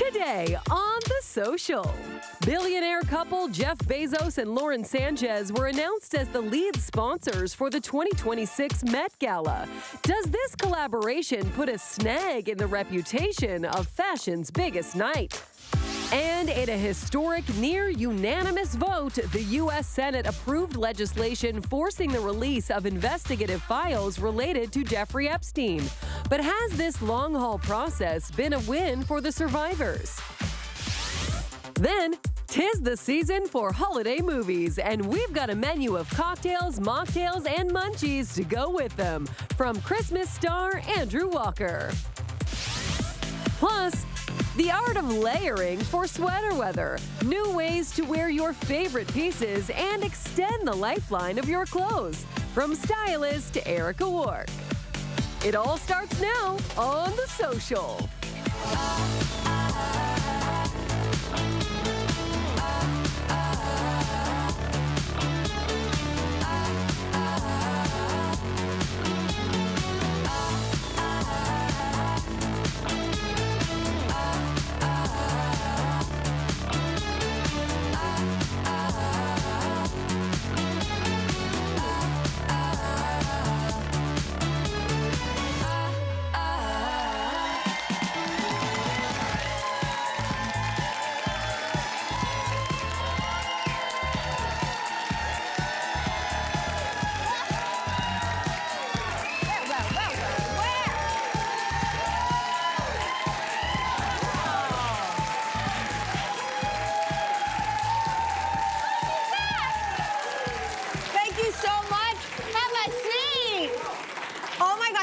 Today on The Social, billionaire couple Jeff Bezos and Lauren Sanchez were announced as the lead sponsors for the 2026 Met Gala. Does this collaboration put a snag in the reputation of fashion's biggest night? And in a historic, near-unanimous vote, the U.S. Senate approved legislation forcing the release of investigative files related to Jeffrey Epstein. But has this long-haul process been a win for the survivors? Then, 'tis the season for holiday movies, and we've got a menu of cocktails, mocktails, and munchies to go with them, from Christmas star Andrew Walker. Plus, the art of layering for sweater weather, new ways to wear your favorite pieces and extend the lifeline of your clothes, from stylist Erica Wark. It all starts now on The Social.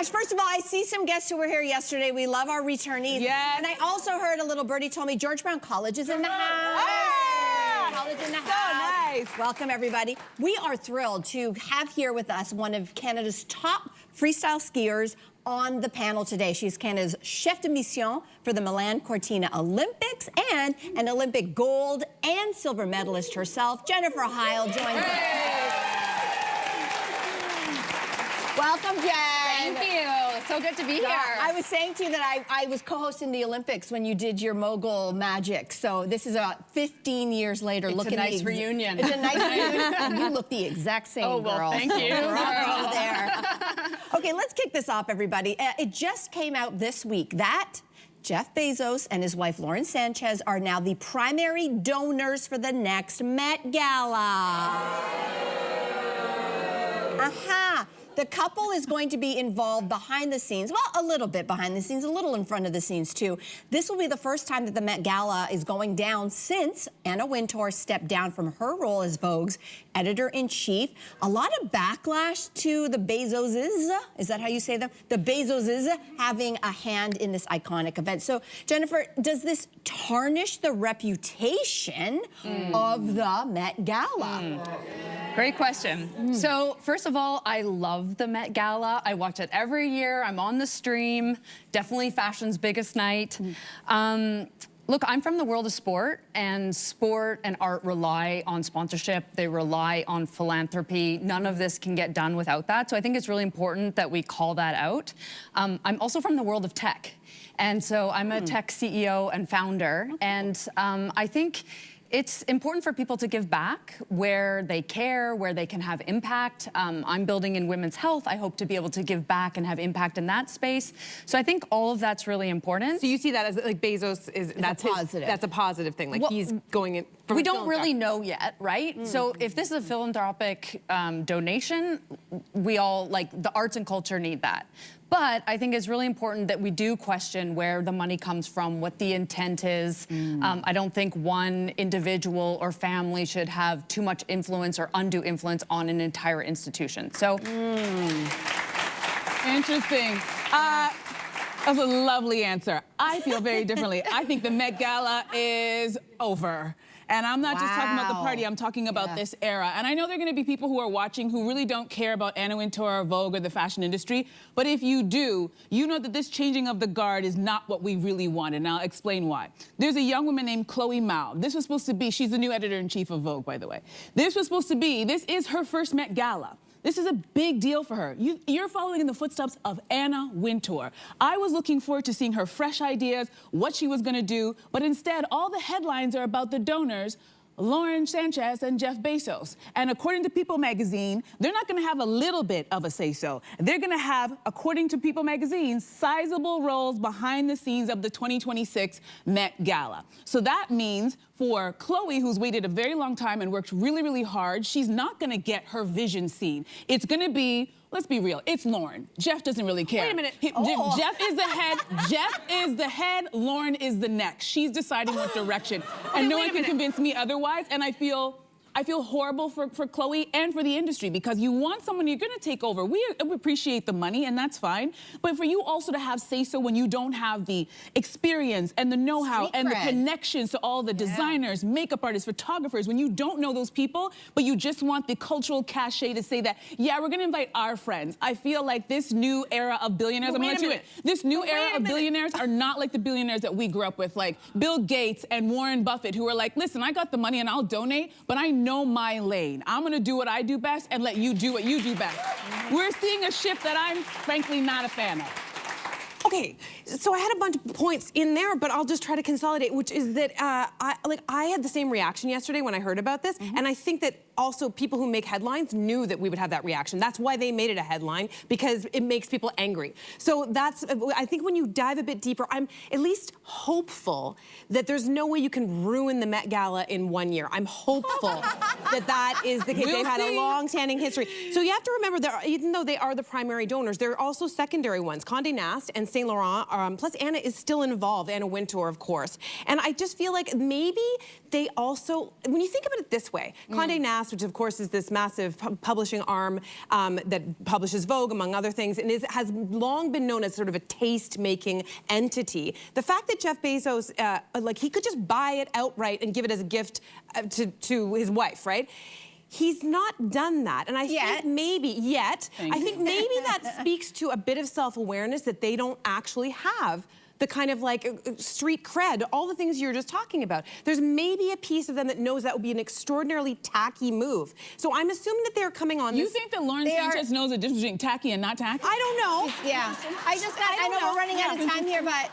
First of all, I see some guests who were here yesterday. We love our returnees. Yes. And I also heard a little birdie told me George Brown College is in the house. Hey! College in the So house. nice. Welcome, everybody. We are thrilled to have here with us one of Canada's top freestyle skiers on the panel today. She's Canada's chef de mission for the Milan Cortina Olympics and an Olympic gold and silver medalist herself. Jennifer Heil joins us. Welcome, Jen. Thank you. So good to be here. I was saying to you that I was co-hosting the Olympics when you did your mogul magic. So this is about 15 years later. It's a nice reunion. It's a nice reunion. And you look the exact same, oh, well, girl. thank you. Bravo there. Okay, let's kick this off, everybody. It just came out this week that Jeff Bezos and his wife Lauren Sanchez are now the primary donors for the next Met Gala. Aha. The couple is going to be involved behind the scenes, well, a little bit behind the scenes, a little in front of the scenes, too. This will be the first time that the Met Gala is going down since Anna Wintour stepped down from her role as Vogue's editor-in-chief. A lot of backlash to the Bezoses, is that how you say them? The Bezoses having a hand in this iconic event. So, Jennifer, does this tarnish the reputation of the Met Gala? Great question. So, first of all, I love the Met Gala. I watch it every year. I'm on the stream. Definitely fashion's biggest night. Look, I'm from the world of sport and art rely on sponsorship. They rely on philanthropy. None of this can get done without that. So I think it's really important that we call that out. I'm also from the world of tech. And so I'm a tech CEO and founder. And I think it's important for people to give back where they care, where they can have impact. I'm building in women's health. I hope to be able to give back and have impact in that space. So I think all of that's really important. So you see that as like Bezos is that's positive. That's a positive thing. Like he's going in. We don't really know yet, right? So if this is a philanthropic donation, we all, like, the arts and culture need that. But I think it's really important that we do question where the money comes from, what the intent is. I don't think one individual or family should have too much influence or undue influence on an entire institution. So, Interesting. That's a lovely answer. I feel very differently. I think the Met Gala is over. And I'm not just talking about the party, I'm talking about this era. And I know there are gonna be people who are watching who really don't care about Anna Wintour or Vogue or the fashion industry, but if you do, you know that this changing of the guard is not what we really wanted, and I'll explain why. There's a young woman named Chloe Mao. This was supposed to be, she's the new editor-in-chief of Vogue, by the way. This is her first Met Gala. This is a big deal for her. You're following in the footsteps of Anna Wintour. I was looking forward to seeing her fresh ideas, what she was gonna do, but instead, all the headlines are about the donors, Lauren Sanchez and Jeff Bezos. And according to People magazine, they're not gonna have a little bit of a say-so. They're gonna have, according to People magazine, sizable roles behind the scenes of the 2026 Met Gala. So that means for Khloe, who's waited a very long time and worked really, really hard, she's not gonna get her vision seen. It's gonna be, let's be real, it's Lauren. Jeff doesn't really care. Wait a minute. Jeff is the head, Jeff is the head, Lauren is the neck. She's deciding what direction. And no one can convince me otherwise, and I feel horrible for Khloe and for the industry, because you want someone you're gonna take over. We appreciate the money, and that's fine, but for you also to have say-so when you don't have the experience and the know-how and the connections to all the designers, makeup artists, photographers, when you don't know those people, but you just want the cultural cachet to say that, yeah, we're gonna invite our friends. I feel like this new era of billionaires, I'm gonna let you in. This new era of billionaires are not like the billionaires that we grew up with, like Bill Gates and Warren Buffett, who are like, listen, I got the money and I'll donate, but I know my lane. I'm gonna do what I do best and let you do what you do best. We're seeing a shift that I'm frankly not a fan of. Okay, so I had a bunch of points in there, but I'll just try to consolidate, which is that I had the same reaction yesterday when I heard about this, and I think that also people who make headlines knew that we would have that reaction. That's why they made it a headline, because it makes people angry. So that's, I think when you dive a bit deeper, I'm at least hopeful that there's no way you can ruin the Met Gala in 1 year. I'm hopeful that is the case. They've had a long-standing history. So you have to remember that even though they are the primary donors, there are also secondary ones. Condé Nast and Saint Laurent, plus Anna is still involved, Anna Wintour, of course. And I just feel like maybe they also, when you think about it this way, Condé Nast, which of course is this massive publishing arm that publishes Vogue, among other things, and has long been known as sort of a taste-making entity. The fact that Jeff Bezos, like he could just buy it outright and give it as a gift to his wife, right? He's not done that, and I think maybe that speaks to a bit of self-awareness that they don't actually have the kind of like street cred, all the things you're just talking about. There's maybe a piece of them that knows that would be an extraordinarily tacky move. So I'm assuming that they're coming on this. You think that Lauren Sanchez knows the difference between tacky and not tacky? I don't know. Yeah. I know we're running out of time here, but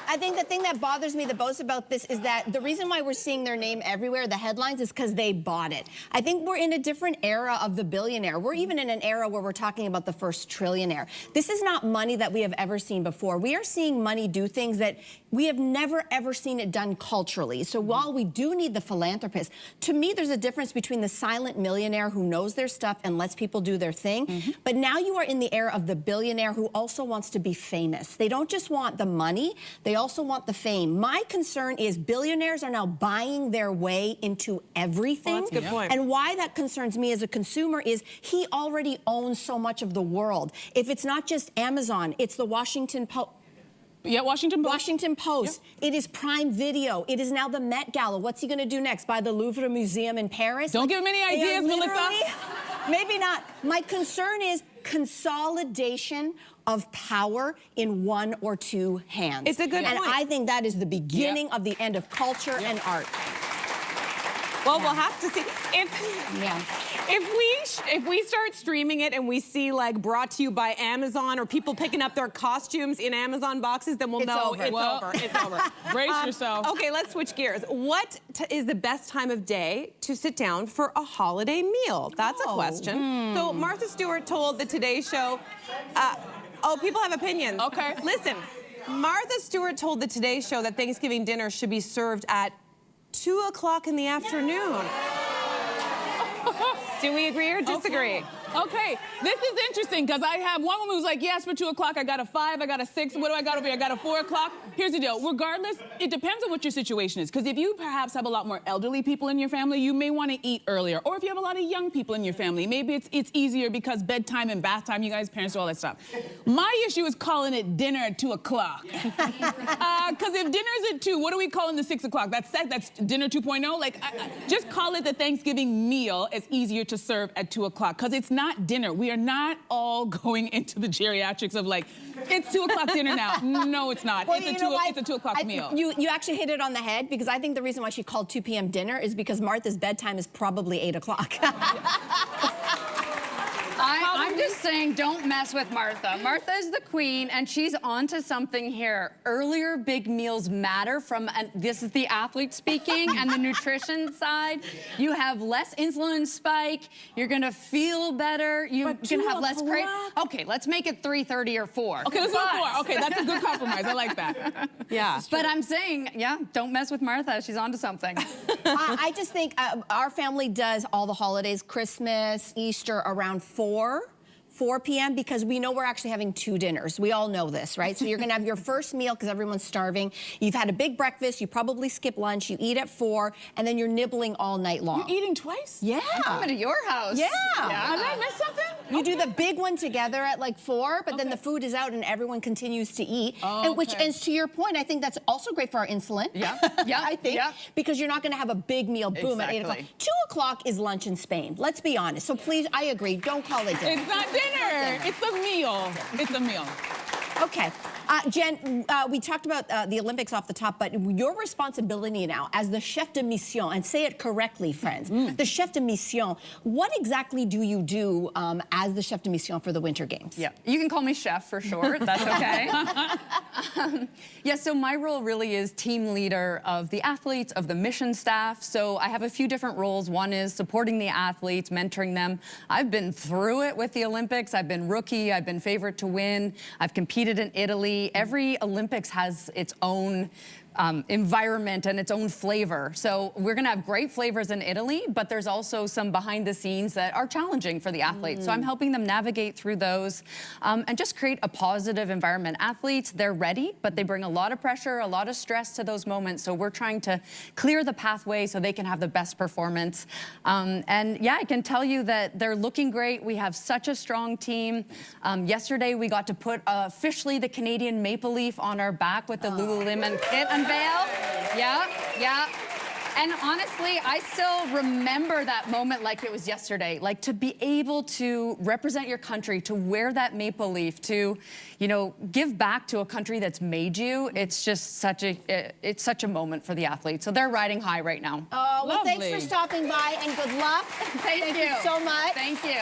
I think the thing that bothers me the most about this is that the reason why we're seeing their name everywhere, the headlines, is because they bought it. I think we're in a different era of the billionaire. We're even in an era where we're talking about the first trillionaire. This is not money that we have ever seen before. We are seeing money do things that we have never ever seen it done culturally. So while we do need the philanthropist, to me there's a difference between the silent millionaire who knows their stuff and lets people do their thing. But now you are in the era of the billionaire who also wants to be famous. They don't just want the money, they also want the fame. My concern is billionaires are now buying their way into everything. Well, that's a good point. And why that concerns me as a consumer is he already owns so much of the world. If it's not just Amazon, it's the Washington Post. Yeah, Washington Post. Washington Post. Yep. It is Prime Video. It is now the Met Gala. What's he going to do next? Buy the Louvre Museum in Paris? Don't give him any ideas, Melissa. Maybe not. My concern is consolidation of power in one or two hands. It's a good point. And I think that is the beginning of the end of culture and art. Well, we'll have to see. If we start streaming it and we see like brought to you by Amazon or people picking up their costumes in Amazon boxes, then we'll know it's over. It's over. Brace yourself. Okay, let's switch gears. What is the best time of day to sit down for a holiday meal? That's a question. So Martha Stewart told the Today Show, people have opinions. Okay. Listen, Martha Stewart told the Today Show that Thanksgiving dinner should be served at 2 o'clock in the afternoon. Do we agree or disagree? Okay, this is interesting because I have one woman who's like, yes, for 2 o'clock, I got a 5, I got a 6, what do I got over here? I got a 4 o'clock. Here's the deal, regardless, it depends on what your situation is. Because if you perhaps have a lot more elderly people in your family, you may want to eat earlier. Or if you have a lot of young people in your family, maybe it's easier because bedtime and bath time, you guys, parents do all that stuff. My issue is calling it dinner at 2 o'clock. Because if dinner's at 2, what are we calling the 6 o'clock? That's dinner 2.0? Like, just call it the Thanksgiving meal. It's easier to serve at 2 o'clock because it's not dinner. We are not all going into the geriatrics of like, it's 2 o'clock dinner now. No, it's not. Well, it's a 2 o'clock meal. You actually hit it on the head because I think the reason why she called 2 p.m. dinner is because Martha's bedtime is probably 8 o'clock. I'm just saying, don't mess with Martha. Martha is the queen, and she's onto something here. Earlier big meals matter this is the athlete speaking, and the nutrition side. You have less insulin spike. You're going to feel better. You can have less craving. Okay, let's make it 3:30 or 4. Okay, let's go 4. Okay, that's a good compromise. I like that. Yeah. But I'm saying, yeah, don't mess with Martha. She's onto something. I just think our family does all the holidays, Christmas, Easter, around 4 p.m. because we know we're actually having 2 dinners. We all know this, right? So you're gonna have your first meal because everyone's starving. You've had a big breakfast, you probably skip lunch, you eat at 4, and then you're nibbling all night long. You're eating twice? Yeah. I'm coming to your house. Yeah. Have I missed something? You do the big one together at like 4, but then the food is out and everyone continues to eat. And which, and to your point, I think that's also great for our insulin. Yeah, yeah, I think, because you're not gonna have a big meal, boom, at 8 o'clock. 2 o'clock is lunch in Spain, let's be honest. So please, I agree, don't call it dinner. It's not dinner. It's a meal. It's a meal. Okay. Jen, we talked about the Olympics off the top, but your responsibility now as the chef de mission, and say it correctly, friends, the chef de mission, what exactly do you do as the chef de mission for the Winter Games? Yeah, you can call me chef for short. That's okay. Yeah, so my role really is team leader of the athletes, of the mission staff. So I have a few different roles. One is supporting the athletes, mentoring them. I've been through it with the Olympics. I've been rookie. I've been favorite to win. I've competed in Italy. Every Olympics has its own environment and its own flavor. So we're gonna have great flavors in Italy, but there's also some behind the scenes that are challenging for the athletes. So I'm helping them navigate through those and just create a positive environment. Athletes, they're ready, but they bring a lot of pressure, a lot of stress to those moments. So we're trying to clear the pathway so they can have the best performance. And yeah, I can tell you that they're looking great. We have such a strong team. Yesterday, we got to put officially the Canadian maple leaf on our back with the Lululemon kit unveil. Yeah, yeah. And honestly, I still remember that moment like it was yesterday. Like, to be able to represent your country, to wear that maple leaf, to, you know, give back to a country that's made you. It's just such a moment for the athletes. So they're riding high right now. Oh, well, thanks for stopping by and good luck. Thank you so much. Thank you.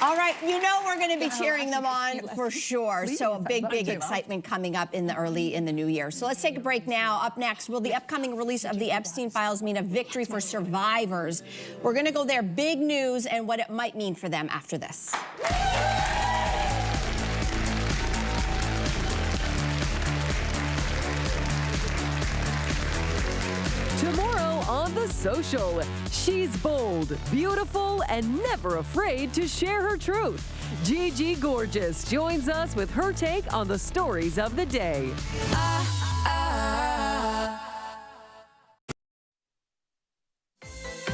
All right, you know we're going to be cheering them on for sure. So a big excitement coming up in the new year. So let's take a break now. Up next, will the upcoming release of the Epstein files mean a victory for survivors? We're going to go there. Big news and what it might mean for them after this. Tomorrow on The Social, she's bold, beautiful, and never afraid to share her truth. Gigi Gorgeous joins us with her take on the stories of the day.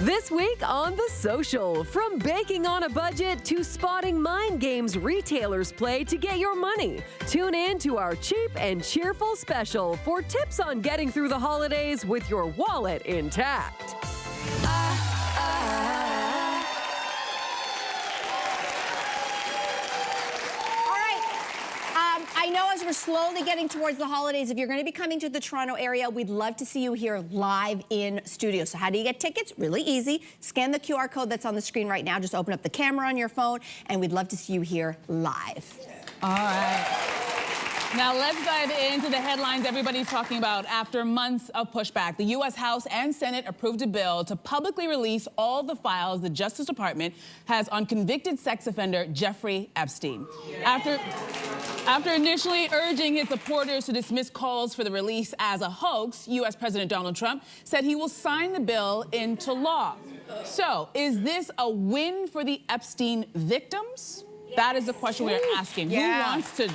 This week on The Social, from baking on a budget to spotting mind games retailers play to get your money. Tune in to our cheap and cheerful special for tips on getting through the holidays with your wallet intact. I know as we're slowly getting towards the holidays, if you're going to be coming to the Toronto area, we'd love to see you here live in studio. So how do you get tickets? Really easy. Scan the QR code that's on the screen right now. Just open up the camera on your phone, and we'd love to see you here live. All right. Now let's dive into the headlines everybody's talking about. After months of pushback, the U.S. House and Senate approved a bill to publicly release all the files the Justice Department has on convicted sex offender Jeffrey Epstein. After initially urging his supporters to dismiss calls for the release as a hoax, U.S. President Donald Trump said he will sign the bill into law. So, is this a win for the Epstein victims? That is the question we're asking. Who wants to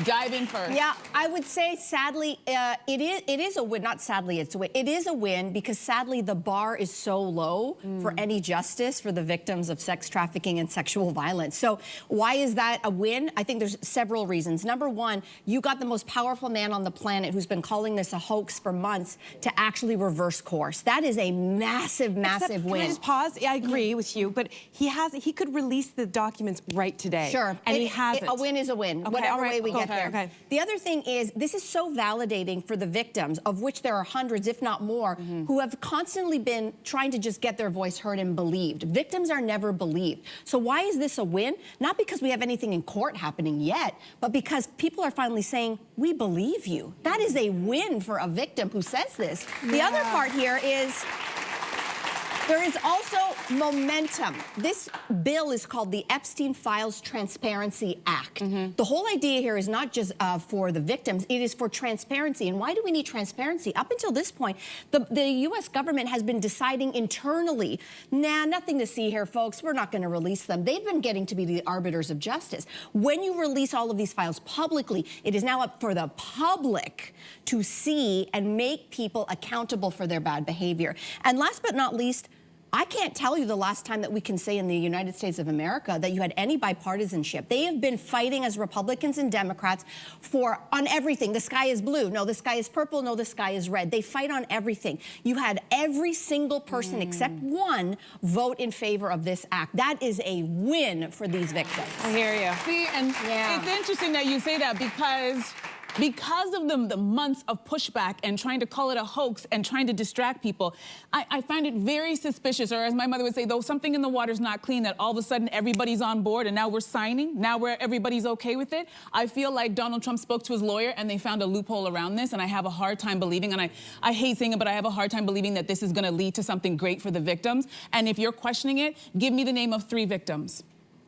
dive in first? Yeah, I would say, sadly, it is a win. Not sadly, it's a win. It is a win because, sadly, the bar is so low for any justice for the victims of sex trafficking and sexual violence. So why is that a win? I think there's several reasons. Number one, you got the most powerful man on the planet who's been calling this a hoax for months to actually reverse course. That is a massive, massive win. Can I just pause? Yeah, I agree with you, but he could release the documents right today. Sure. And he hasn't. A win is a win, Okay, whatever way we get get there. Okay. The other thing is, this is so validating for the victims, of which there are hundreds, if not more, who have constantly been trying to just get their voice heard and believed. Victims are never believed. So why is this a win? Not because we have anything in court happening yet, but because people are finally saying, we believe you. That is a win for a victim who says this. The other part here is, there is also momentum. This bill is called the Epstein Files Transparency Act. The whole idea here is not just for the victims, it is for transparency. And why do we need transparency? Up until this point, the U.S. government has been deciding internally, nah, nothing to see here, folks. We're not going to release them. They've been getting to be the arbiters of justice. When you release all of these files publicly, it is now up for the public to see and make people accountable for their bad behavior. And last but not least, I can't tell you the last time that we can say in the United States of America that you had any bipartisanship. They have been fighting as Republicans and Democrats on everything. The sky is blue. No, the sky is purple. No, the sky is red. They fight on everything. You had every single person except one vote in favor of this act. That is a win for these victims. I hear you. See, and it's interesting that you say that because of the months of pushback and trying to call it a hoax and trying to distract people, I find it very suspicious, or as my mother would say, though something in the water's not clean, that all of a sudden everybody's on board and now we're signing, now everybody's okay with it. I feel like Donald Trump spoke to his lawyer and they found a loophole around this, and I have a hard time believing, and I hate saying it, but I have a hard time believing that this is gonna lead to something great for the victims. And if you're questioning it, give me the name of 3 victims.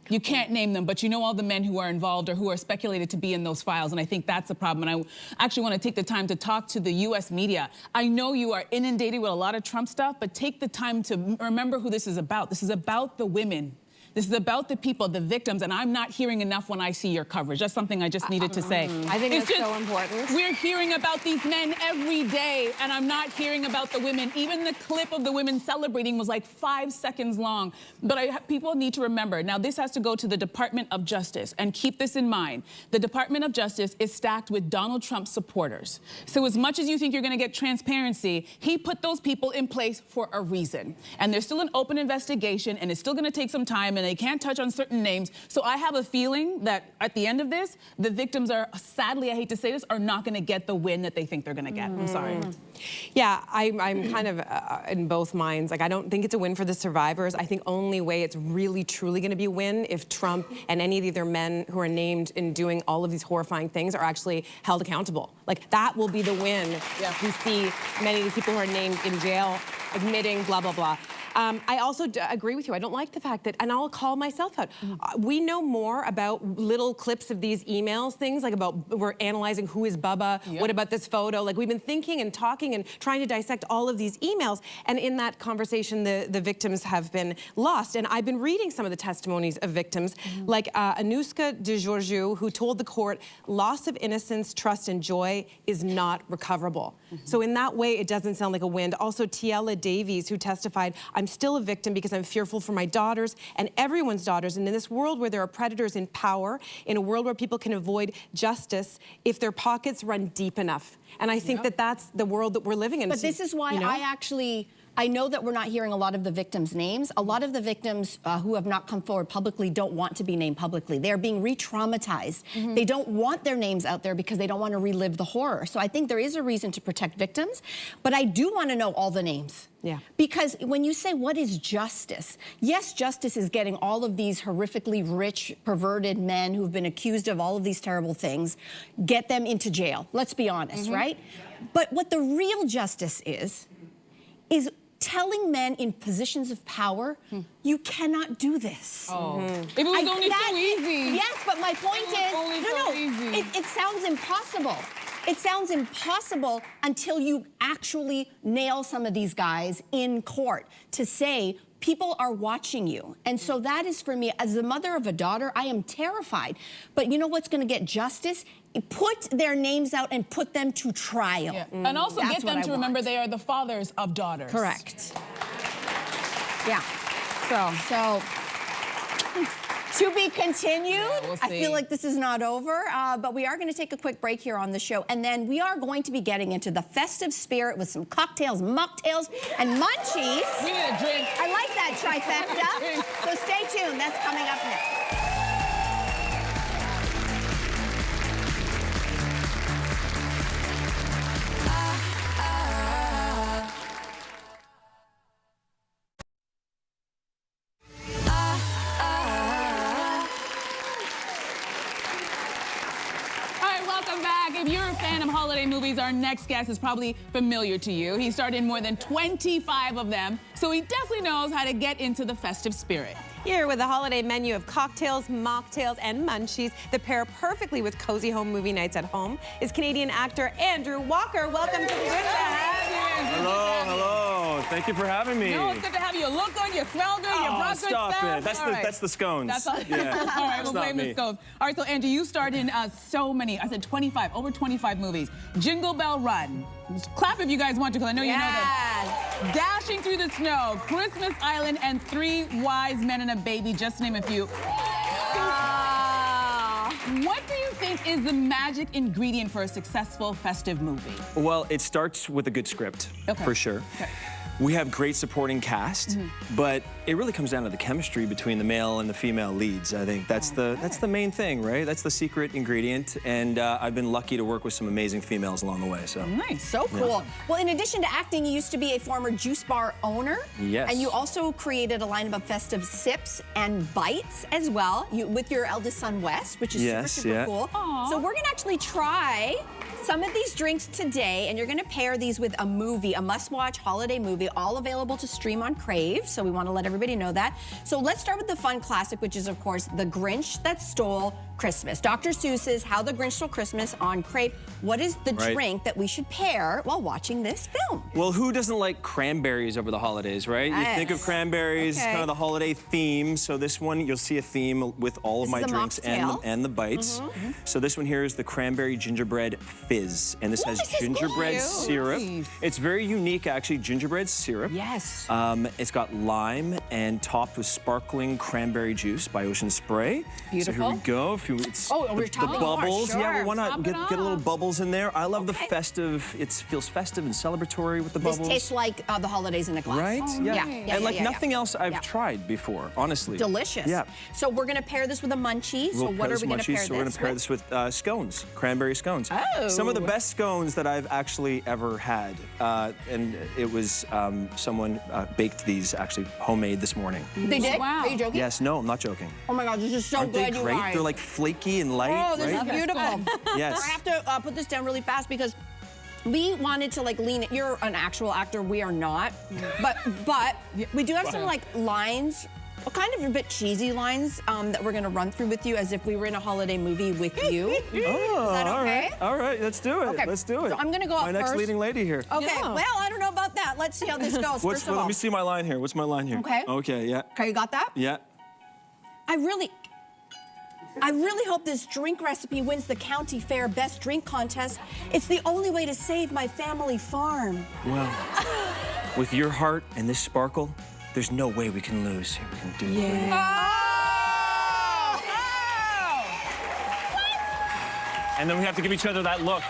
You can't name them, but you know all the men who are involved or who are speculated to be in those files, and I think that's the problem. And I actually want to take the time to talk to the U.S. media. I know you are inundated with a lot of Trump stuff, but take the time to remember who this is about. This is about the women. This is about the people, the victims, and I'm not hearing enough when I see your coverage. That's something I just needed to say. I think it's so important. We're hearing about these men every day, and I'm not hearing about the women. Even the clip of the women celebrating was like 5 seconds long. But people need to remember, now this has to go to the Department of Justice, and keep this in mind. The Department of Justice is stacked with Donald Trump supporters. So as much as you think you're gonna get transparency, he put those people in place for a reason. And there's still an open investigation, and it's still gonna take some time, and they can't touch on certain names. So I have a feeling that at the end of this, the victims are, sadly, I hate to say this, are not gonna get the win that they think they're gonna get. I'm sorry. Yeah, I'm kind of in both minds. Like, I don't think it's a win for the survivors. I think only way it's really, truly gonna be a win if Trump and any of the other men who are named in doing all of these horrifying things are actually held accountable. Like, that will be the win. We see many of the people who are named in jail admitting blah, blah, blah. I also agree with you. I don't like the fact that, and I'll call myself out, we know more about little clips of these emails, things like about, we're analyzing who is Bubba, what about this photo? Like, we've been thinking and talking and trying to dissect all of these emails, and in that conversation, the victims have been lost. And I've been reading some of the testimonies of victims, like Anuska de Georgiou, who told the court, loss of innocence, trust, and joy is not recoverable. So in that way, it doesn't sound like a win. Also, Tiela Davies, who testified, I'm still a victim because I'm fearful for my daughters and everyone's daughters. And in this world where there are predators in power, in a world where people can avoid justice if their pockets run deep enough. And I think that that's the world that we're living in. But this is why I know that we're not hearing a lot of the victims' names. A lot of the victims who have not come forward publicly don't want to be named publicly. They're being re-traumatized. They don't want their names out there because they don't want to relive the horror. So I think there is a reason to protect victims, but I do want to know all the names. Yeah. Because when you say, what is justice? Yes, justice is getting all of these horrifically rich, perverted men who've been accused of all of these terrible things, get them into jail. Let's be honest, right? But what the real justice is telling men in positions of power, you cannot do this. If it was only so easy. Yes, but my point is, it sounds impossible. It sounds impossible until you actually nail some of these guys in court to say, people are watching you. And so that is, for me, as the mother of a daughter, I am terrified. But you know what's going to get justice? Put their names out and put them to trial. And also get them to remember they are the fathers of daughters. Correct. Yeah. So to be continued. Yeah, we'll see. I feel like this is not over, but we are going to take a quick break here on the show, and then we are going to be getting into the festive spirit with some cocktails, mocktails, and munchies. We need a drink. I like that trifecta. So stay tuned. That's coming up next. our next guest is probably familiar to you. He starred in more than 25 of them, so he definitely knows how to get into the festive spirit. Here with a holiday menu of cocktails, mocktails, and munchies that pair perfectly with cozy home movie nights at home is Canadian actor Andrew Walker. Welcome to the Good Time. Hello, hello. Thank you for having me. No, it's good to have you. You look good, you smell good, you brought good stop stuff. it. That's the scones. That's all. Yeah. All right, we'll Not blame the me. scones. All right, so Andrew, you starred in so many, I said 25, over 25 movies. Jingle Bell Run. Just clap if you guys want to, because I know you know that. Dashing Through the Snow, Christmas Island, and Three Wise Men and a Baby, just to name a few. What do you think is the magic ingredient for a successful festive movie? Well, it starts with a good script, for sure. Okay. We have great supporting cast, but it really comes down to the chemistry between the male and the female leads. I think that's the main thing, right? That's the secret ingredient, and I've been lucky to work with some amazing females along the way. So Nice. So cool. Well, in addition to acting, you used to be a former juice bar owner. Yes. And you also created a line of festive sips and bites as well, with your eldest son, Wes, which is super cool. Aww. So we're gonna actually try some of these drinks today, and you're gonna pair these with a movie, a must-watch holiday movie, all available to stream on Crave, so we wanna let everybody know that. So let's start with the fun classic, which is, of course, The Grinch That Stole Christmas. Dr. Seuss's How the Grinch Stole Christmas on Crave. What is the drink that we should pair while watching this film? Well, who doesn't like cranberries over the holidays, right? You think of cranberries, kind of the holiday theme. So this one, you'll see a theme with all of my drinks and the bites. So this one here is the cranberry gingerbread fizz. And this has gingerbread syrup. It's very unique, actually, gingerbread syrup. Yes. It's got lime and topped with sparkling cranberry juice by Ocean Spray. Beautiful. So here we go. We're topping the bubbles. more, Yeah, well, why not get a little bubbles in there? I love the festive. It feels festive and celebratory with the bubbles. This tastes like the holidays in a glass. Right? Oh, yeah. yeah. And like nothing else I've tried before, honestly. Delicious. Yeah. So we're gonna pair this with a munchie. So what are we gonna pair this with? So we're gonna pair this with scones, cranberry scones. Oh. Some of the best scones that I've actually ever had. And it was someone baked these actually homemade this morning. They did? Wow. Are you joking? Yes, no, I'm not joking. Oh my God, this is so Aren't good, they you great? guys. They're like flaky and light, Oh, this right? is beautiful. Yes. I have to put this down really fast because we wanted to like lean it. You're an actual actor, we are not. But we do have some like lines, kind of a bit cheesy lines that we're gonna run through with you as if we were in a holiday movie with you. Oh, is that okay? All right, let's do it. Okay. Let's do it. So I'm gonna go up My next first. leading lady here. Okay, well, I don't know about that. Let's see how this goes. First of all. Let me see my line here. What's my line here? Okay. Okay, yeah. Okay, you got that? Yeah. I really hope this drink recipe wins the county fair best drink contest. It's the only way to save my family farm. Well, with your heart and this sparkle, there's no way we can lose. Here, we can do it. And then we have to give each other that look.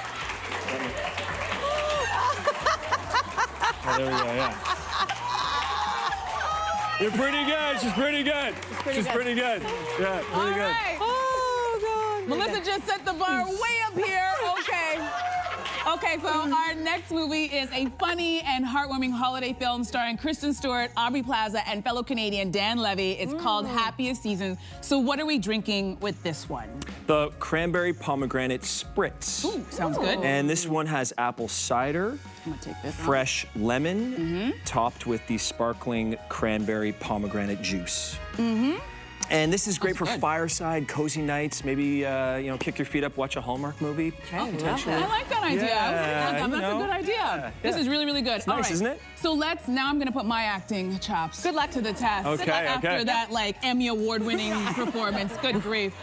Oh, there we go, yeah. You're pretty good. She's pretty good. She's pretty good. Yeah, pretty good. Oh, God. Melissa just set the bar way up here. Okay. Okay, so our next movie is a funny and heartwarming holiday film starring Kristen Stewart, Aubrey Plaza, and fellow Canadian Dan Levy. It's called Happiest Seasons. So what are we drinking with this one? The cranberry pomegranate spritz. Ooh, sounds good. And this one has apple cider, I'm gonna take this fresh lemon, topped with the sparkling cranberry pomegranate juice. And this is great for fireside, cozy nights. Maybe, you know, kick your feet up, watch a Hallmark movie. Potentially. I like that idea. Yeah, That's a good idea. Yeah. This is really, really good. It's nice, isn't it? So now I'm gonna put my acting chops. Good luck to the test. Okay, Good luck after that, like, Emmy Award-winning performance. Good grief.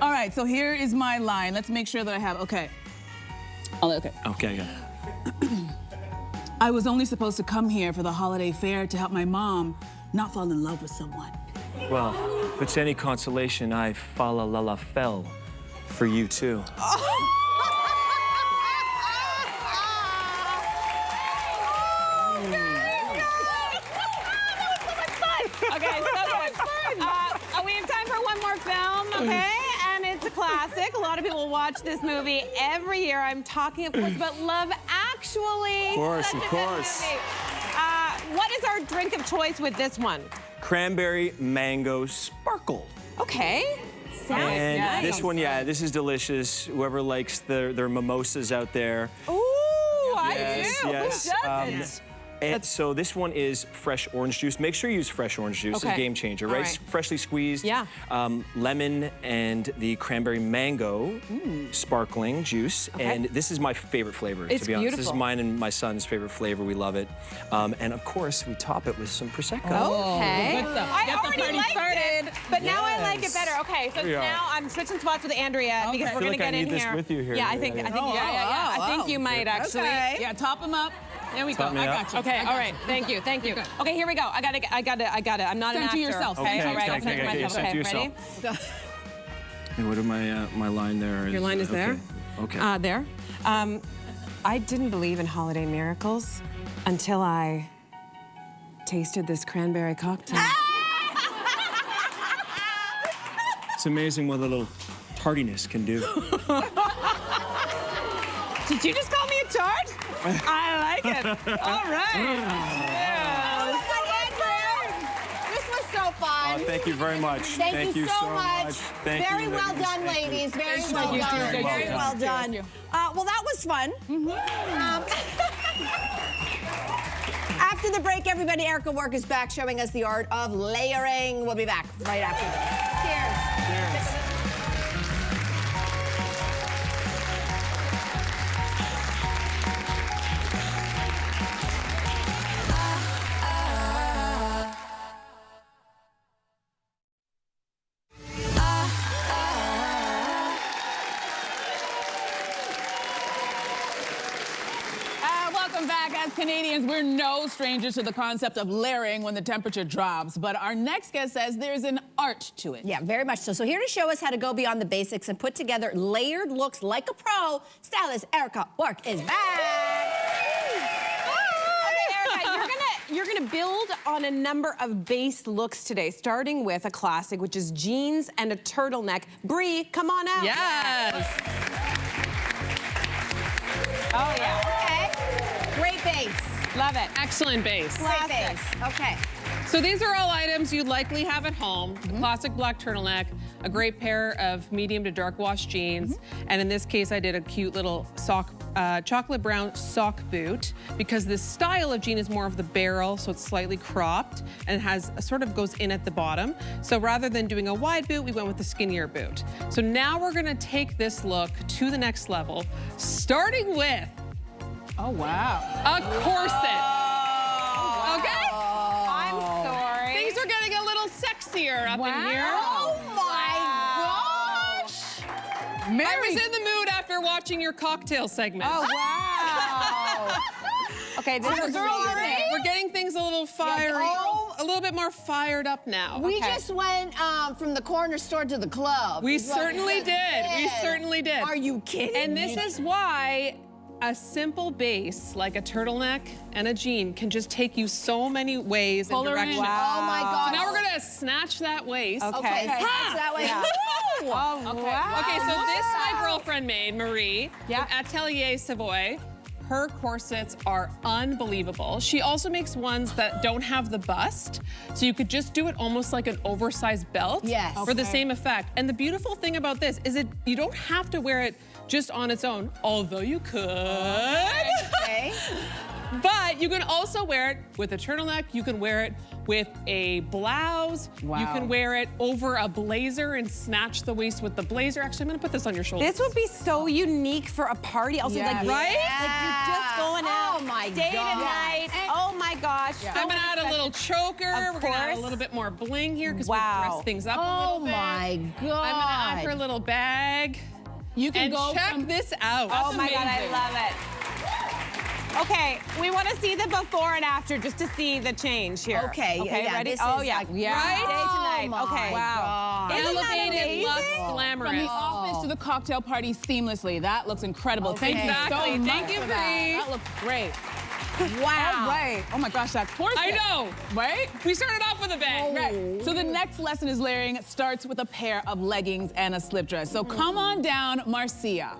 All right, so here is my line. Let's make sure that I have, okay. Okay. Okay, yeah. I was only supposed to come here for the holiday fair to help my mom not fall in love with someone. Well, if it's any consolation, I fa-la-la-la fell for you, too. Okay, so we have time for one more film, okay? And it's a classic. A lot of people watch this movie every year. I'm talking, of course, about Love Actually. Of course, Such of a good course. movie. What is our drink of choice with this one? Cranberry mango sparkle. Okay. Sounds And nice. this one, yeah, this is delicious. Whoever likes their mimosas out there. Ooh. Yes, I do. yes. Who doesn't? And so this one is fresh orange juice. Make sure you use fresh orange juice. It's a game changer, right? Freshly squeezed. Yeah. Lemon and the cranberry mango sparkling juice. And this is my favorite flavor, to be honest. This is mine and my son's favorite flavor. We love it. And of course, we top it with some Prosecco. Okay. Good stuff. I Get the already party liked started. it, but now I like it better. Okay, so now I'm switching spots with Andrea because we're gonna get in here. I need this with you here. Yeah, I think I think you might actually. Okay. Yeah, top them up. There we go. Top me I up. got you. Okay, all right. Thank you. Okay, here we go. I got it. I'm not an Send actor. to yourself. Okay, Okay, all right. I'll okay, send to okay, myself. send to Okay, yourself. ready? And what are my line there? Your line is there. Okay. There. I didn't believe in holiday miracles until I tasted this cranberry cocktail. It's amazing what a little tardiness can do. Did you just call me a tart? I like it. All right. This was so fun. Thank you very much. Thank you so much. Thank Very you, well ladies. done, Thank you. ladies. Very Thank well you. done. Very Very well done. Well, that was fun. After the break, everybody, Erica Work is back showing us the art of layering. We'll be back right after this. Cheers. Cheers. Welcome back. As Canadians, we're no strangers to the concept of layering when the temperature drops. But our next guest says there's an art to it. Yeah, very much so. So here to show us how to go beyond the basics and put together layered looks like a pro, stylist Erica Work is back. Okay, Erica, you're gonna build on a number of base looks today, starting with a classic, which is jeans and a turtleneck. Bree, come on out. Yes. Oh yeah. Okay. Great base. Love it. Excellent base. Great base. Okay. So these are all items you'd likely have at home. The classic black turtleneck, a great pair of medium to dark wash jeans, and in this case I did a cute little chocolate brown sock boot because this style of jean is more of the barrel, so it's slightly cropped and has sort of goes in at the bottom. So rather than doing a wide boot, we went with the skinnier boot. So now we're gonna take this look to the next level, starting with Oh, wow. a corset. Okay? I'm sorry. Things are getting a little sexier up in here. Oh my gosh. I was in the mood after watching your cocktail segment. Oh wow. Okay, this is We're getting things a little fiery, a little bit more fired up now. We just went from the corner store to the club. We certainly did. We certainly did. Are you kidding And me? this is why a simple base like a turtleneck and a jean can just take you so many ways and directions. Oh my gosh. So now we're gonna snatch that waist. Okay, snatch that way. Woo! Okay, so this my girlfriend made, Marie, Yeah. from Atelier Savoy. Her corsets are unbelievable. She also makes ones that don't have the bust, so you could just do it almost like an oversized belt Yes. for the same effect. And the beautiful thing about this is you don't have to wear it just on its own, although you could. Okay. But you can also wear it with a turtleneck. You can wear it with a blouse. Wow. You can wear it over a blazer and snatch the waist with the blazer. Actually, I'm gonna put this on your shoulders. This would be so unique for a party. Also, Yes. like, Right? Like you're just going out Oh my day God. to night. Oh my gosh. So I'm gonna add a little choker. Of We're gonna add a course. little bit more bling here because Wow. we dress things up a Oh little bit. my God. I'm gonna add her little bag. You can And go check from this out. Oh my God, I amazing. love it. Okay, we want to see the before and after just to see the change here. Okay, Okay, yeah, ready? this Oh is yeah. like- Yeah. Right? Day to night. Oh Okay. my Wow. God. Isn't that Elevated, amazing? looks From glamorous. the office to the cocktail party seamlessly. That looks incredible. Thank you Exactly. so much Thank you, for that. Bree. That looks great. Wow. All right. Oh my gosh, that corset. I know. Right? We started off with a bang. Right. So the next lesson is layering starts with a pair of leggings and a slip dress. So come on down, Marcia.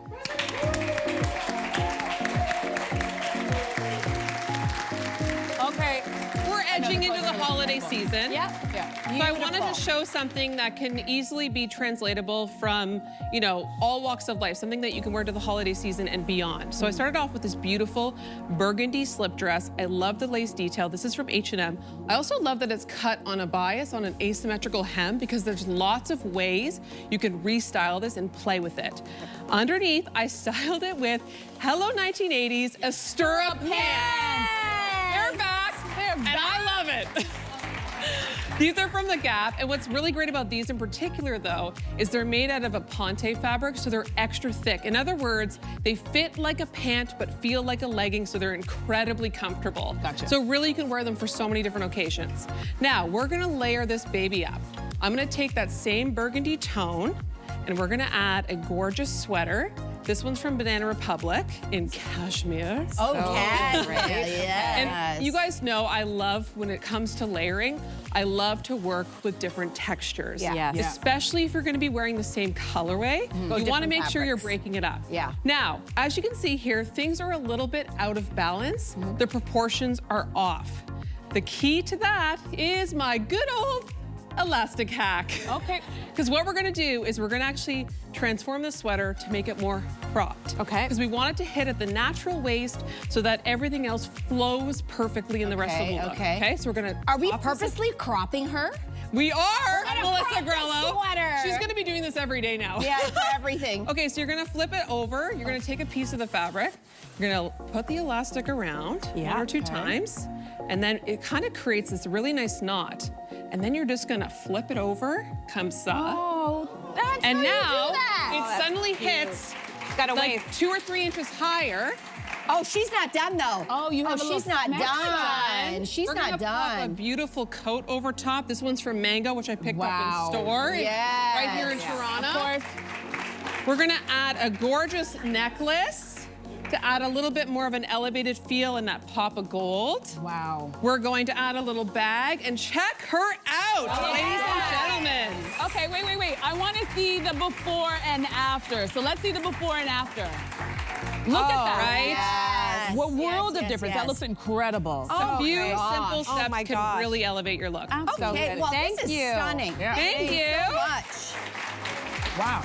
Okay, we're edging into the holiday season. Yeah. So I wanted to show something that can easily be translatable from, you know, all walks of life, something that you can wear to the holiday season and beyond. So I started off with this beautiful burgundy slip dress. I love the lace detail. This is from H&M. I also love that it's cut on a bias, on an asymmetrical hem, because there's lots of ways you can restyle this and play with it. Underneath, I styled it with Hello 1980s, a stirrup pants. They're back, and I love it. These are from the Gap, and what's really great about these in particular, though, is they're made out of a ponte fabric, so they're extra thick. In other words, they fit like a pant, but feel like a legging, so they're incredibly comfortable. Gotcha. So really, you can wear them for so many different occasions. Now, we're gonna layer this baby up. I'm gonna take that same burgundy tone, and we're gonna add a gorgeous sweater. This one's from Banana Republic in cashmere. Oh, cashmere, yes. And you guys know I love, when it comes to layering, I love to work with different textures. Yeah. Yes. Especially if you're gonna be wearing the same colorway, you wanna make sure you're breaking it up. Yeah. Now, as you can see here, things are a little bit out of balance. The proportions are off. The key to that is my good old elastic hack. Okay. Because what we're gonna do is we're gonna actually transform the sweater to make it more cropped. Okay. Because we want it to hit at the natural waist so that everything else flows perfectly in the rest of the look. Okay. So we're gonna. Are we top this- purposely cropping her? We are, gonna Melissa crop the Grelo. sweater. She's gonna be doing this every day now. Yeah, for everything. Okay, so you're gonna flip it over. You're gonna take a piece of the fabric. You're gonna put the elastic around one or two times. And then it kind of creates this really nice knot. And then you're just gonna flip it over, comme ça. Oh, that's And how you now do that. it suddenly hits Got a like waist. 2 or 3 inches higher. Oh, she's not done though. Oh, you have a she's little not snatch done. She's We're not gonna pop a done. beautiful coat over top. This one's from Mango, which I picked up in store. Yes. Right here in Toronto. Of course. We're gonna add a gorgeous necklace to add a little bit more of an elevated feel and that pop of gold. Wow. We're going to add a little bag and check her out, ladies and gentlemen. Okay, wait. I want to see the before and after. So let's see the before and after. Look at that. Right? Yes, What world yes, of difference. yes. That looks incredible. A few Okay. simple steps my can gosh. really elevate your look. Okay, well, Thank this is you. stunning. Yeah. Thank you. So much. Wow.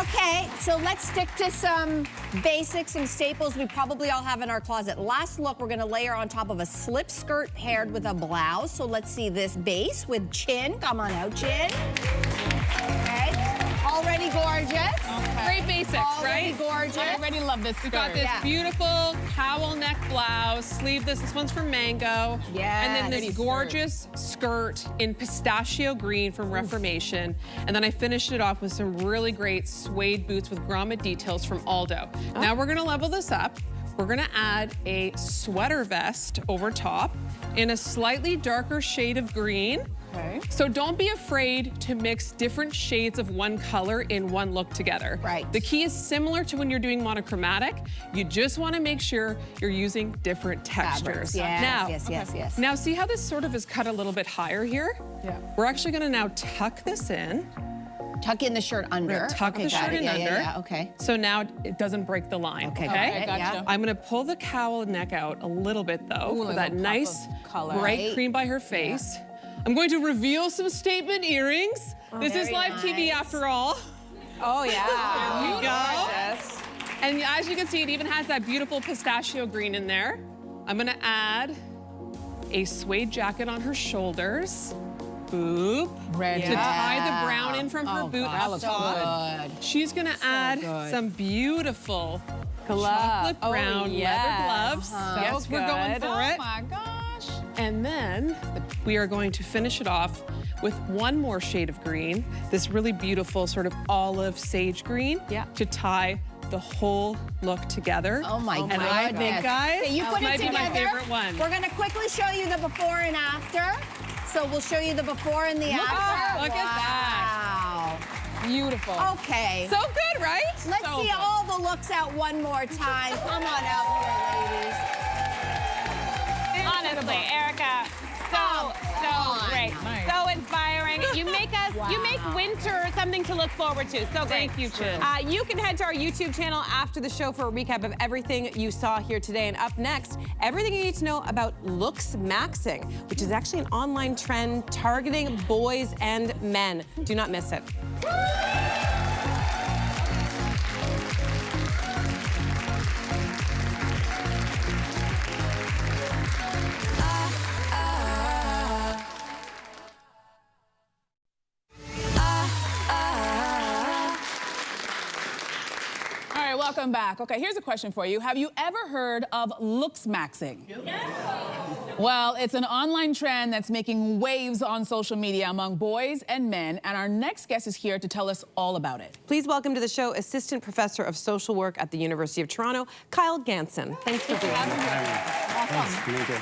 Okay, so let's stick to some basics, some staples we probably all have in our closet. Last look, we're gonna layer on top of a slip skirt paired with a blouse. So let's see this base with chin. Come on out, chin. Okay, already gorgeous. Great basics, Already right? gorgeous. I already love this We've got skirt. this Yeah. beautiful cowl neck blouse, sleeveless. This one's from Mango. And then Yes. this gorgeous skirt in pistachio green from Reformation. And then I finished it off with some really great suede boots with grommet details from Aldo. Now we're gonna level this up. We're gonna add a sweater vest over top in a slightly darker shade of green. Okay. So don't be afraid to mix different shades of one color in one look together. Right. The key is similar to when you're doing monochromatic. You just want to make sure you're using different textures. Fabrics. Yes, now, yes. Now see how this sort of is cut a little bit higher here? Yeah. We're actually going to now tuck this in. Tuck in the shirt under. Tuck the got shirt it. in Yeah, under. Yeah, okay. So now it doesn't break the line. Okay, Okay, got it, gotcha. yeah. I'm gonna pull the cowl neck out a little bit though, Ooh, for like that a pop nice of color. bright Right. cream by her face. I'm going to reveal some statement earrings. This is very live TV nice. after all. Oh, yeah. There you go. Gorgeous. And as you can see, it even has that beautiful pistachio green in there. I'm gonna add a suede jacket on her shoulders. Boop. Red. To tie the brown in from her Oh, boot God, that up looks top. Good. She's gonna add good. some beautiful Glove. chocolate Oh, brown leather yes. gloves. Yes, So we're going good. for Oh it. my gosh. And then we are going to finish it off with one more shade of green, this really beautiful sort of olive sage green, Yeah. to tie the whole look together. Oh my And I goodness. think, guys, Okay, you put this might it be together. my favorite one. We're gonna quickly show you the before and after. So we'll show you the before and the after. look at that. Beautiful. Wow. Okay. So good, right? Let's So see good. all the looks out one more time. Come on out here, ladies. Honestly, Erica, so on. great. Nice. So inspiring. You make us You make winter something to look forward to. So great. Thank you, Chin. You can head to our YouTube channel after the show for a recap of everything you saw here today. And up next, everything you need to know about Looksmaxxing, which is actually an online trend targeting boys and men. Do not miss it. Welcome back. Okay, here's a question for you. Have you ever heard of Looksmaxxing? Well, it's an online trend that's making waves on social media among boys and men, and our next guest is here to tell us all about it. Please welcome to the show Assistant Professor of Social Work at the University of Toronto, Heil. Thanks for being here. Welcome.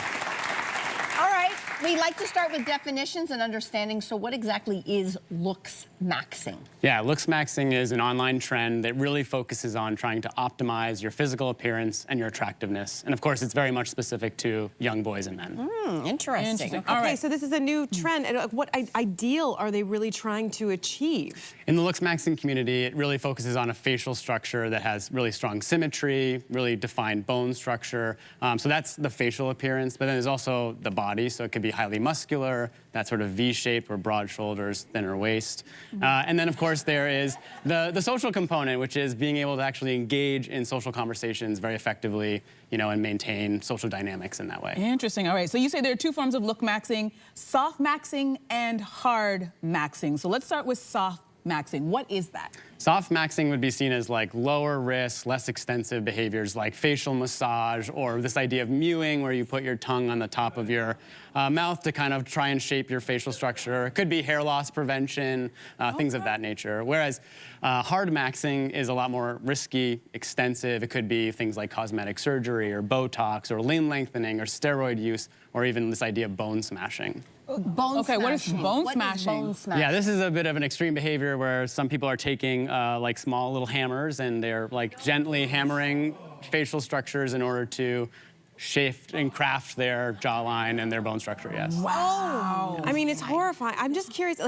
All right, we like to start with definitions and understanding. So what exactly is Looksmaxxing? Yeah, Looksmaxxing is an online trend that really focuses on trying to optimize your physical appearance and your attractiveness. And of course, it's very much specific to young boys and men. Interesting. Okay, so this is a new trend. And what ideal are they really trying to achieve? In the Looksmaxxing community, it really focuses on a facial structure that has really strong symmetry, really defined bone structure. So that's the facial appearance, but then there's also the body. So it could be highly muscular, that sort of V-shape or broad shoulders, thinner waist. And then, of course, there is the social component, which is being able to actually engage in social conversations very effectively, you know, and maintain social dynamics in that way. Interesting. All right. So you say there are two forms of Lookmaxxing, soft maxing and hard maxing. So let's start with soft maxing. What is that? Soft maxing would be seen as like lower risk, less extensive behaviors like facial massage, or this idea of mewing where you put your tongue on the top of your mouth to kind of try and shape your facial structure. It could be hair loss prevention, things of that nature. Whereas hard maxing is a lot more risky, extensive. It could be things like cosmetic surgery or Botox or limb lengthening or steroid use, or even this idea of bone smashing. Bone smashing. What is bone smashing? What is bone smashing? Yeah, this is a bit of an extreme behavior where some people are taking like small little hammers and they're like gently hammering facial structures in order to shift and craft their jawline and their bone structure, yes. Wow. I mean, it's horrifying. I'm just curious,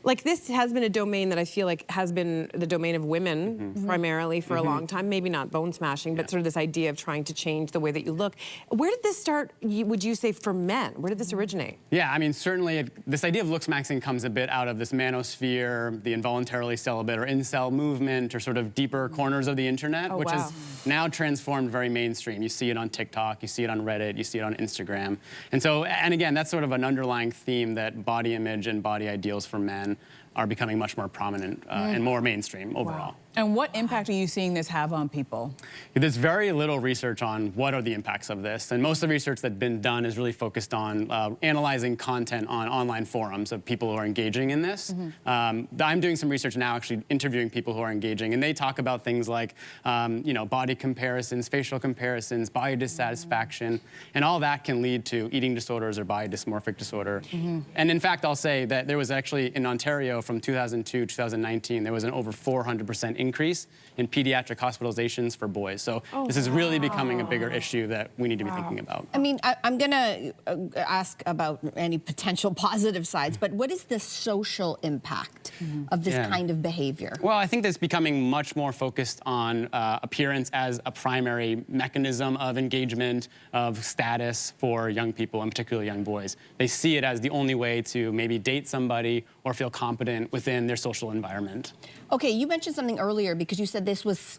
like this has been a domain that I feel like has been the domain of women primarily for a long time. Maybe not bone smashing, but sort of this idea of trying to change the way that you look. Where did this start, would you say, for men? Where did this originate? Yeah, I mean, certainly this idea of Looksmaxxing comes a bit out of this manosphere, the involuntarily celibate or incel movement, or sort of deeper corners of the internet, which is now transformed very mainstream. You see it on TikTok, you see it on Reddit, you see it on Instagram. And so, and again, that's sort of an underlying theme that body image and body ideals for men are becoming much more prominent and more mainstream overall. And what impact are you seeing this have on people? There's very little research on what are the impacts of this. And most of the research that's been done is really focused on analyzing content on online forums of people who are engaging in this. I'm doing some research now actually interviewing people who are engaging, and they talk about things like you know, body comparisons, facial comparisons, body dissatisfaction, and all that can lead to eating disorders or body dysmorphic disorder. And in fact, I'll say that there was actually in Ontario from 2002 to 2019, there was an over 400% increase in pediatric hospitalizations for boys. So this is really becoming a bigger issue that we need to be thinking about. I mean, I'm going to ask about any potential positive sides, but what is the social impact of this kind of behavior? Well, I think that's becoming much more focused on appearance as a primary mechanism of engagement, of status for young people, and particularly young boys. They see it as the only way to maybe date somebody or feel competent within their social environment. Okay, you mentioned something earlier because you said this was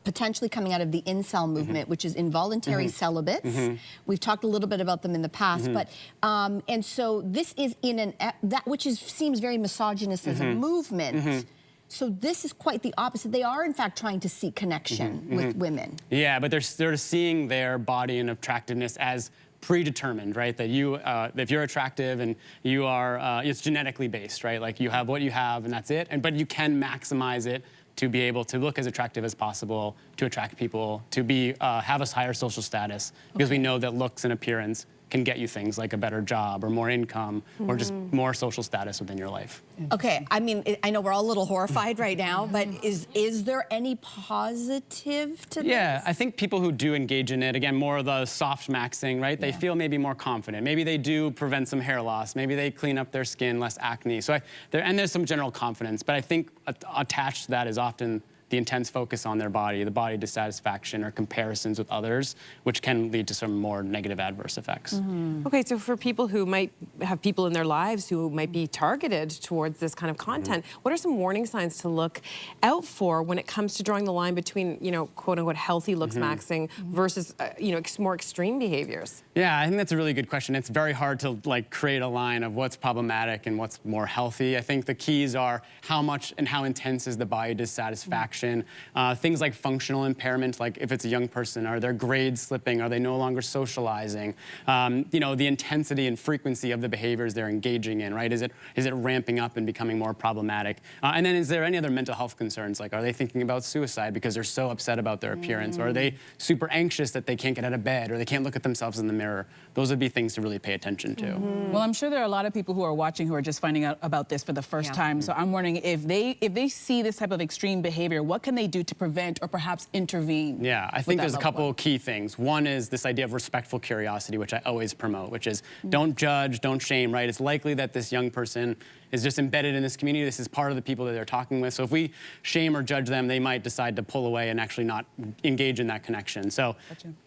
potentially coming out of the incel movement, which is involuntary celibates. We've talked a little bit about them in the past, but and so this is in that which seems very misogynist as a movement. So this is quite the opposite. They are, in fact, trying to seek connection with women. Yeah, but they're seeing their body and attractiveness as predetermined, right? That you, if you're attractive and you are, it's genetically based, right? Like you have what you have and that's it. But you can maximize it to be able to look as attractive as possible, to attract people, to be have a higher social status, because we know that looks and appearance can get you things like a better job or more income or just more social status within your life. Okay, I mean, I know we're all a little horrified right now, but is there any positive to this? Yeah, I think people who do engage in it, again, more of the soft maxing, right? They feel maybe more confident. Maybe they do prevent some hair loss. Maybe they clean up their skin, less acne. So and there's some general confidence, but I think attached to that is often the intense focus on their body, the body dissatisfaction or comparisons with others, which can lead to some more negative adverse effects. Okay, so for people who might have people in their lives who might be targeted towards this kind of content, what are some warning signs to look out for when it comes to drawing the line between, you know, quote unquote healthy looksmaxxing versus, you know, more extreme behaviors? Yeah, I think that's a really good question. It's very hard to like create a line of what's problematic and what's more healthy. I think the keys are how much and how intense is the body dissatisfaction. Things like functional impairment, like if it's a young person, are their grades slipping? Are they no longer socializing? You know, the intensity and frequency of the behaviors they're engaging in, right? Is it ramping up and becoming more problematic? And then is there any other mental health concerns? Like, are they thinking about suicide because they're so upset about their appearance? Or are they super anxious that they can't get out of bed or they can't look at themselves in the mirror? Those would be things to really pay attention to. Well, I'm sure there are a lot of people who are watching who are just finding out about this for the first time. So I'm wondering if they see this type of extreme behavior, what can they do to prevent or perhaps intervene? Yeah, I think there's a couple key things. One is this idea of respectful curiosity, which I always promote, which is don't judge, don't shame, right? It's likely that this young person is just embedded in this community. This is part of the people that they're talking with. So if we shame or judge them, they might decide to pull away and actually not engage in that connection. So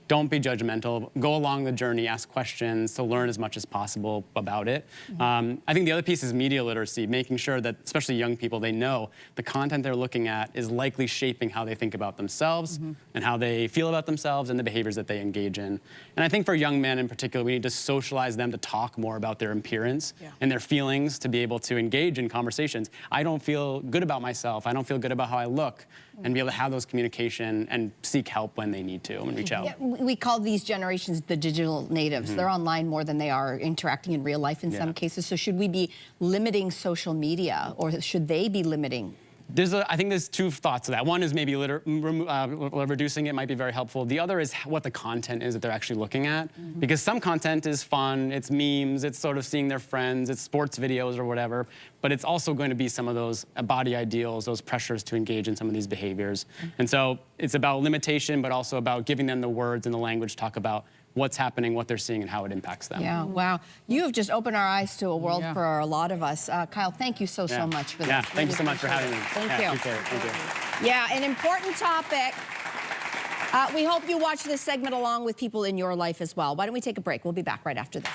don't be judgmental. Go along the journey, ask questions to learn as much as possible about it. I think the other piece is media literacy, making sure that, especially young people, they know the content they're looking at is likely shaping how they think about themselves and how they feel about themselves and the behaviors that they engage in. And I think for young men in particular, we need to socialize them to talk more about their appearance and their feelings to be able to engage in conversations. I don't feel good about myself. I don't feel good about how I look, and be able to have those communication and seek help when they need to and reach out. Yeah, we call these generations the digital natives. They're online more than they are interacting in real life in some cases. So should we be limiting social media, or should they be limiting? I think there's two thoughts to that. One is maybe reducing it might be very helpful. The other is what the content is that they're actually looking at. Because some content is fun, it's memes, it's sort of seeing their friends, it's sports videos or whatever. But it's also going to be some of those body ideals, those pressures to engage in some of these behaviors. And so it's about limitation, but also about giving them the words and the language to talk about what's happening, what they're seeing, and how it impacts them. Yeah, wow. You have just opened our eyes to a world for a lot of us. Kyle, thank you so much for this. Yeah, thank you so much for having me. Thank you. Appreciate it. Thank you. Yeah, an important topic. We hope you watch this segment along with people in your life as well. Why don't we take a break? We'll be back right after this.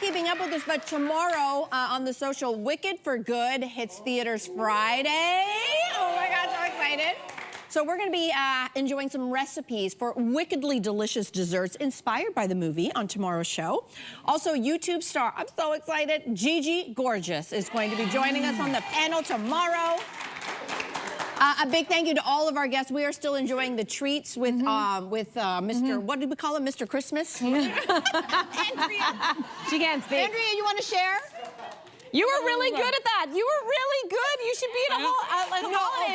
Keeping up with this, but tomorrow on The Social, Wicked for Good hits theaters Friday. Oh my God, so excited. So we're going to be enjoying some recipes for wickedly delicious desserts inspired by the movie on tomorrow's show. Also, YouTube star, I'm so excited, Gigi Gorgeous is going to be joining us on the panel tomorrow. A big thank you to all of our guests. We are still enjoying the treats with Mr. What did we call him? Mr. Christmas? Andrea. She can't speak. Andrea, you want to share? You were really good at that. You were really good. You should be in a holiday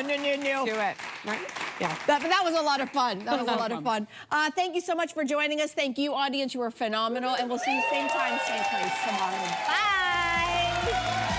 movie. No. Do it. Right? Yeah. But that was a lot of fun. That was a lot of fun. Thank you so much for joining us. Thank you, audience. You were phenomenal. And we'll see you same time, same place tomorrow. Bye.